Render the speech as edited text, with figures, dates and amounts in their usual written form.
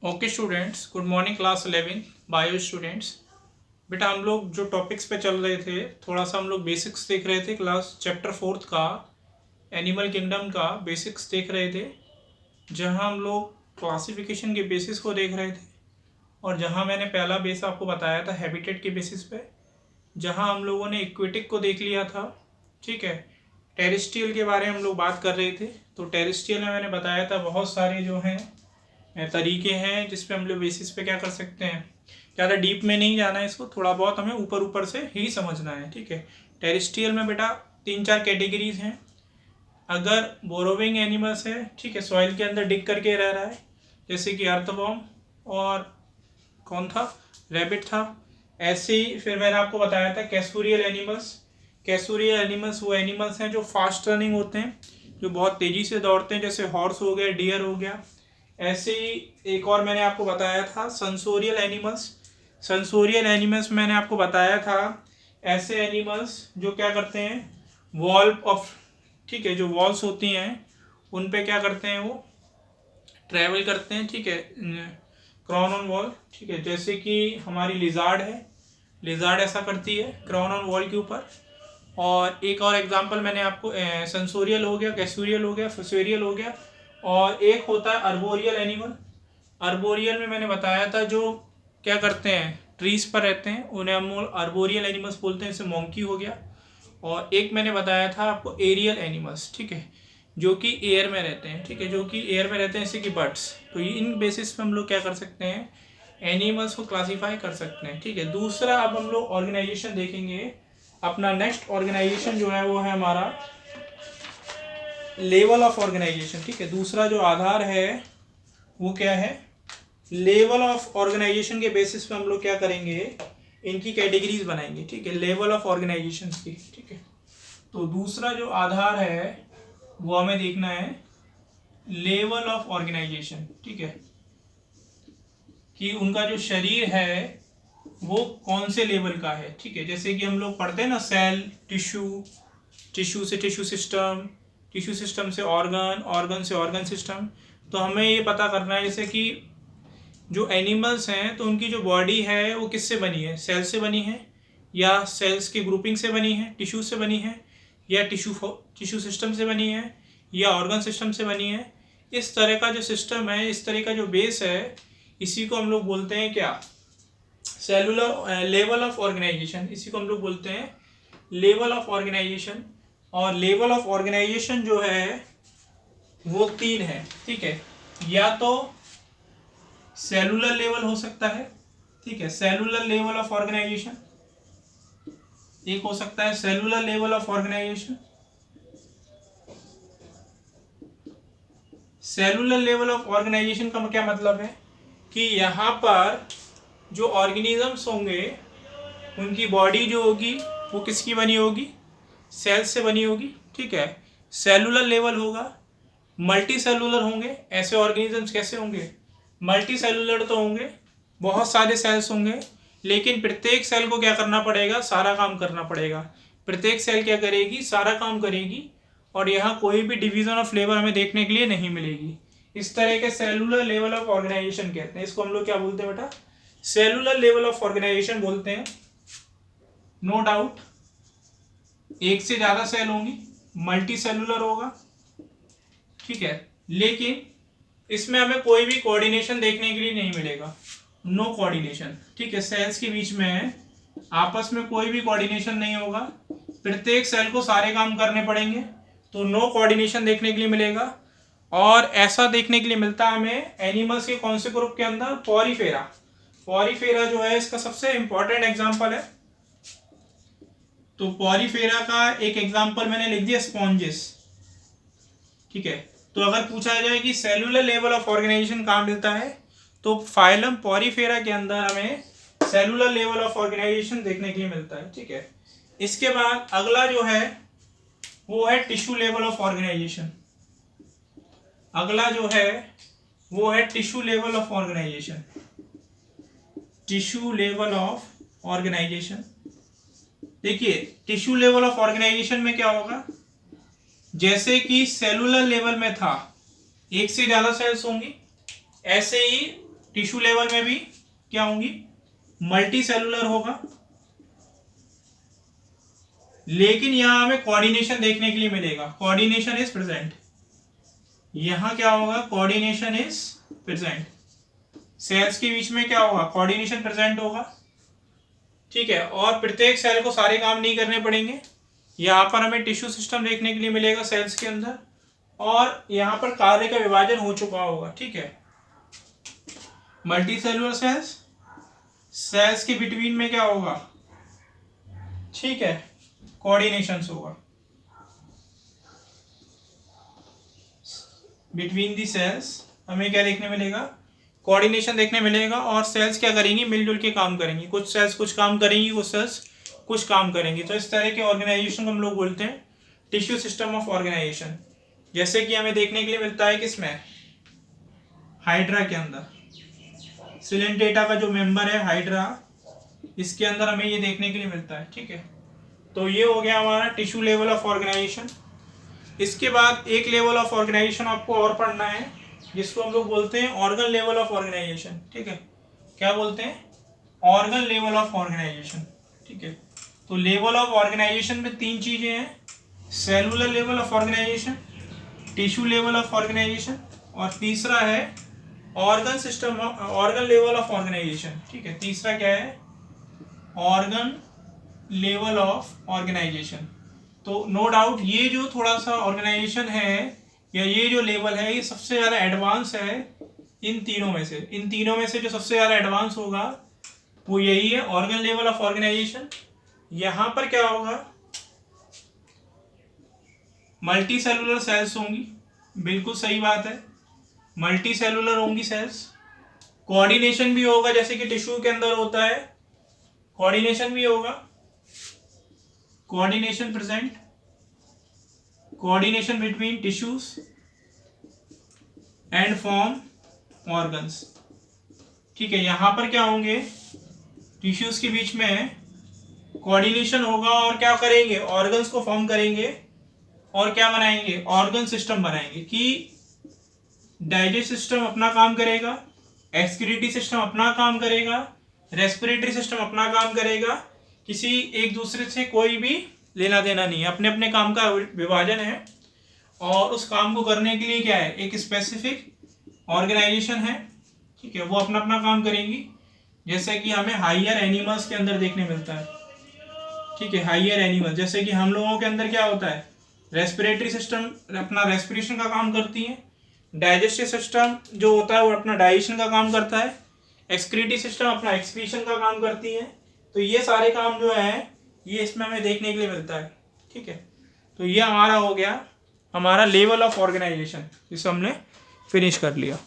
Okay students, good morning class 11 bio students. बेटा हम लोग जो टॉपिक्स पे चल रहे थे, थोड़ा सा हम लोग बेसिक्स देख रहे थे। क्लास चैप्टर 4 का एनिमल किंगडम का बेसिक्स देख रहे थे, जहां हम लोग क्लासिफिकेशन के बेसिस को देख रहे थे और जहां मैंने पहला बेस आपको बताया था हैबिटेट के बेसिस पे, जहां हम लोगों ने इक्वेटिक को देख लिया था। ठीक है, टेरेस्ट्रियल के बारे में हम लोग बात कर रहे थे। तो टेरेस्ट्रियल में मैंने बताया था बहुत सारे जो हैं तरीके हैं जिस पे हम लोग बेसिस पे क्या कर सकते हैं। ज़्यादा डीप में नहीं जाना है, इसको थोड़ा बहुत हमें ऊपर ऊपर से ही समझना है। ठीक है, टेरेस्ट्रियल में बेटा 3-4 कैटेगरीज हैं। अगर बोरोविंग एनिमल्स है, ठीक है, सॉइल के अंदर डिग करके रह रहा है, जैसे कि अर्थवॉर्म और कौन था, रैबिट था। ऐसे ही फिर मैंने आपको बताया था कैसूरियल एनिमल्स। कैसूरियल एनिमल्स वो एनिमल्स हैं जो फास्ट रनिंग होते हैं, जो बहुत तेज़ी से दौड़ते हैं, जैसे हॉर्स हो गया, डियर हो गया। ऐसे ही एक और मैंने आपको बताया था सेंसोरियल एनिमल्स। सेंसोरियल एनिमल्स मैंने आपको बताया था ऐसे एनिमल्स जो क्या करते हैं, वॉल ऑफ, ठीक है, जो वॉल्स होती हैं उन पे क्या करते हैं, वो ट्रैवल करते हैं। ठीक है, क्रॉन ऑन वॉल। ठीक है, जैसे कि हमारी लिजार्ड है, लिजार्ड ऐसा करती है क्रॉन ऑन वॉल के ऊपर। और एक और एग्जांपल मैंने आपको, सेंसोरियल हो गया, कैसूरियल हो गया, फुसेरियल हो गया, और एक होता है अर्बोरियल एनिमल। अर्बोरियल में मैंने बताया था जो क्या करते हैं, ट्रीज पर रहते हैं, उन्हें हम अर्बोरियल एनिमल्स बोलते हैं, जैसे मोंकी हो गया। और एक मैंने बताया था आपको एरियल एनिमल्स, ठीक है, जो कि एयर में रहते हैं। ठीक है, जो कि एयर में रहते हैं, जैसे कि बर्ड्स। तो ये इन बेसिस पे हम लोग क्या कर सकते हैं, एनिमल्स को क्लासीफाई कर सकते हैं। ठीक है, दूसरा अब हम लोग ऑर्गेनाइजेशन देखेंगे। अपना नेक्स्ट ऑर्गेनाइजेशन जो है वो है हमारा लेवल ऑफ ऑर्गेनाइजेशन। ठीक है, दूसरा जो आधार है वो क्या है, लेवल ऑफ ऑर्गेनाइजेशन के बेसिस पे हम लोग क्या करेंगे, इनकी कैटेगरीज बनाएंगे। ठीक है, लेवल ऑफ ऑर्गेनाइजेशन की। ठीक है, तो दूसरा जो आधार है वो हमें देखना है लेवल ऑफ ऑर्गेनाइजेशन। ठीक है, कि उनका जो शरीर है वो कौन से लेवल का है। ठीक है, जैसे कि हम लोग पढ़ते हैं ना, सेल, टिश्यू, टिश्यू से टिश्यू सिस्टम, टिश्यू सिस्टम से ऑर्गन, ऑर्गन से ऑर्गन सिस्टम। तो हमें ये पता करना है जैसे कि जो एनिमल्स हैं तो उनकी जो बॉडी है वो किससे बनी है, सेल से बनी है, या सेल्स की ग्रुपिंग से बनी है, टिश्यू से बनी है, या टिश्यू सिस्टम से बनी है, या ऑर्गन सिस्टम से बनी है। इस तरह का जो सिस्टम है, इस तरह का जो बेस है, इसी को हम लोग बोलते हैं क्या, सेलुलर लेवल ऑफ ऑर्गेनाइजेशन। इसी को हम लोग बोलते हैं लेवल ऑफ ऑर्गेनाइजेशन। और लेवल ऑफ ऑर्गेनाइजेशन जो है वो 3 है। ठीक है, या तो सेलुलर लेवल हो सकता है, ठीक है, सेलुलर लेवल ऑफ ऑर्गेनाइजेशन एक हो सकता है, cellular level of organisation. Cellular level of organisation का क्या मतलब है कि यहाँ पर जो ऑर्गेनिजम्स होंगे उनकी बॉडी जो होगी वो किसकी बनी होगी, सेल्स से बनी होगी। ठीक है, सेलुलर लेवल होगा, मल्टी सेलुलर होंगे। ऐसे ऑर्गेनिजम्स कैसे होंगे, मल्टी सेलुलर तो होंगे, बहुत सारे सेल्स होंगे, लेकिन प्रत्येक सेल को क्या करना पड़ेगा, सारा काम करना पड़ेगा। प्रत्येक सेल क्या करेगी, सारा काम करेगी, और यहाँ कोई भी डिवीजन ऑफ लेबर हमें देखने के लिए नहीं मिलेगी। इस तरह के सेलुलर लेवल ऑफ ऑर्गेनाइजेशन कहते हैं। इसको हम लोग क्या बोलते हैं बेटा, सेलुलर लेवल ऑफ ऑर्गेनाइजेशन बोलते हैं। नो डाउट एक से ज़्यादा सेल होंगी, मल्टी सेलुलर होगा। ठीक है, लेकिन इसमें हमें कोई भी कोऑर्डिनेशन देखने के लिए नहीं मिलेगा, नो कोऑर्डिनेशन। ठीक है, सेल्स के बीच में आपस में कोई भी कोऑर्डिनेशन नहीं होगा, प्रत्येक सेल को सारे काम करने पड़ेंगे, तो नो कोऑर्डिनेशन देखने के लिए मिलेगा। और ऐसा देखने के लिए मिलता है हमें एनिमल्स के कौन से ग्रुप के अंदर, पॉरीफेरा। पॉरीफेरा जो है इसका सबसे इंपॉर्टेंट एग्जाम्पल है। तो पॉरीफेरा का एक एग्जाम्पल मैंने लिख दिया, स्पॉन्जेस। ठीक है, तो अगर पूछा जाए कि सेलुलर लेवल ऑफ ऑर्गेनाइजेशन कहाँ मिलता है, तो फाइलम पॉरीफेरा के अंदर हमें सेलुलर लेवल ऑफ ऑर्गेनाइजेशन देखने के लिए मिलता है। ठीक है, इसके बाद अगला जो है वो है टिश्यू लेवल ऑफ ऑर्गेनाइजेशन। अगला जो है वो है tissue level of organisation. Tissue level of organisation, देखिए टिश्यू लेवल ऑफ ऑर्गेनाइजेशन में क्या होगा, जैसे कि सेलुलर लेवल में था एक से ज्यादा सेल्स होंगी, ऐसे ही टिश्यू लेवल में भी क्या होंगी, मल्टी सेलुलर होगा, लेकिन यहां हमें कोऑर्डिनेशन देखने के लिए मिलेगा, कोऑर्डिनेशन इज प्रेजेंट। यहां क्या होगा, कोऑर्डिनेशन इज प्रेजेंट, सेल्स के बीच में क्या होगा, कोऑर्डिनेशन प्रेजेंट होगा, ठीक है। और प्रत्येक सेल को सारे काम नहीं करने पड़ेंगे, यहाँ पर हमें टिश्यू सिस्टम देखने के लिए मिलेगा सेल्स के अंदर, और यहाँ पर कार्य का विभाजन हो चुका होगा, ठीक है। मल्टी सेलुलर सेल्स, सेल्स के बिटवीन में क्या होगा, ठीक है, कोऑर्डिनेशन होगा बिटवीन दी सेल्स, हमें क्या देखने मिलेगा, कोऑर्डिनेशन देखने मिलेगा। और सेल्स क्या करेंगी, मिलजुल के काम करेंगी, कुछ सेल्स कुछ काम करेंगी, कुछ सेल्स कुछ काम करेंगी। तो इस तरह के ऑर्गेनाइजेशन को हम लोग बोलते हैं टिश्यू सिस्टम ऑफ ऑर्गेनाइजेशन, जैसे कि हमें देखने के लिए मिलता है किसमें, हाइड्रा के अंदर, सिलेंटेटा का जो मेंबर है हाइड्रा, इसके अंदर हमें ये देखने के लिए मिलता है, ठीक है। तो ये हो गया हमारा टिश्यू लेवल ऑफ ऑर्गेनाइजेशन। इसके बाद एक लेवल ऑफ ऑर्गेनाइजेशन आपको और पढ़ना है, जिसको हम लोग बोलते हैं ऑर्गन लेवल ऑफ ऑर्गेनाइजेशन, ठीक है। क्या बोलते हैं, ऑर्गन लेवल ऑफ ऑर्गेनाइजेशन, ठीक है। तो लेवल ऑफ ऑर्गेनाइजेशन में तीन चीजें हैं, cellular level of organisation, tissue level of organisation, और तीसरा है organ system, organ level of organisation, ठीक है। तीसरा क्या है, ऑर्गन लेवल ऑफ ऑर्गेनाइजेशन। तो नो डाउट ये जो थोड़ा सा ऑर्गेनाइजेशन है या ये जो लेवल है, ये सबसे ज़्यादा एडवांस है इन तीनों में से। इन तीनों में से जो सबसे ज़्यादा एडवांस होगा वो यही है, ऑर्गन लेवल ऑफ ऑर्गेनाइजेशन। यहाँ पर क्या होगा, मल्टी सेलुलर सेल्स होंगी, बिल्कुल सही बात है, मल्टी सेलुलर होंगी सेल्स। कोऑर्डिनेशन भी होगा, जैसे कि टिश्यू के अंदर होता है, कोऑर्डिनेशन भी होगा, coordination present, coordination between tissues and form organs, ठीक है। यहां पर क्या होंगे, टिश्यूज के बीच में कोऑर्डिनेशन होगा, और क्या करेंगे, ऑर्गन्स को फॉर्म करेंगे, और क्या बनाएंगे, ऑर्गन सिस्टम बनाएंगे, कि डाइजेस्ट सिस्टम अपना काम करेगा, एक्सक्रीटरी सिस्टम अपना काम करेगा, रेस्पिरेटरी सिस्टम अपना काम करेगा, किसी एक दूसरे से कोई भी लेना देना नहीं है, अपने अपने काम का विभाजन है, और उस काम को करने के लिए क्या है, एक स्पेसिफिक ऑर्गेनाइजेशन है, ठीक है, वो अपना अपना काम करेंगी। जैसे कि हमें हायर एनिमल्स के अंदर देखने मिलता है, ठीक है, हायर एनिमल, जैसे कि हम लोगों के अंदर क्या होता है, रेस्पिरेटरी सिस्टम अपना रेस्पिरेशन का काम करती है, डाइजेस्टिव सिस्टम जो होता है वो अपना डाइजेशन का काम करता है, एक्सक्रीटरी सिस्टम अपना एक्सक्रीशन का काम करती है। तो ये सारे काम जो है ये इसमें हमें देखने के लिए मिलता है, ठीक है। तो ये हमारा हो गया हमारा लेवल ऑफ ऑर्गेनाइजेशन, जिसे हमने फिनिश कर लिया।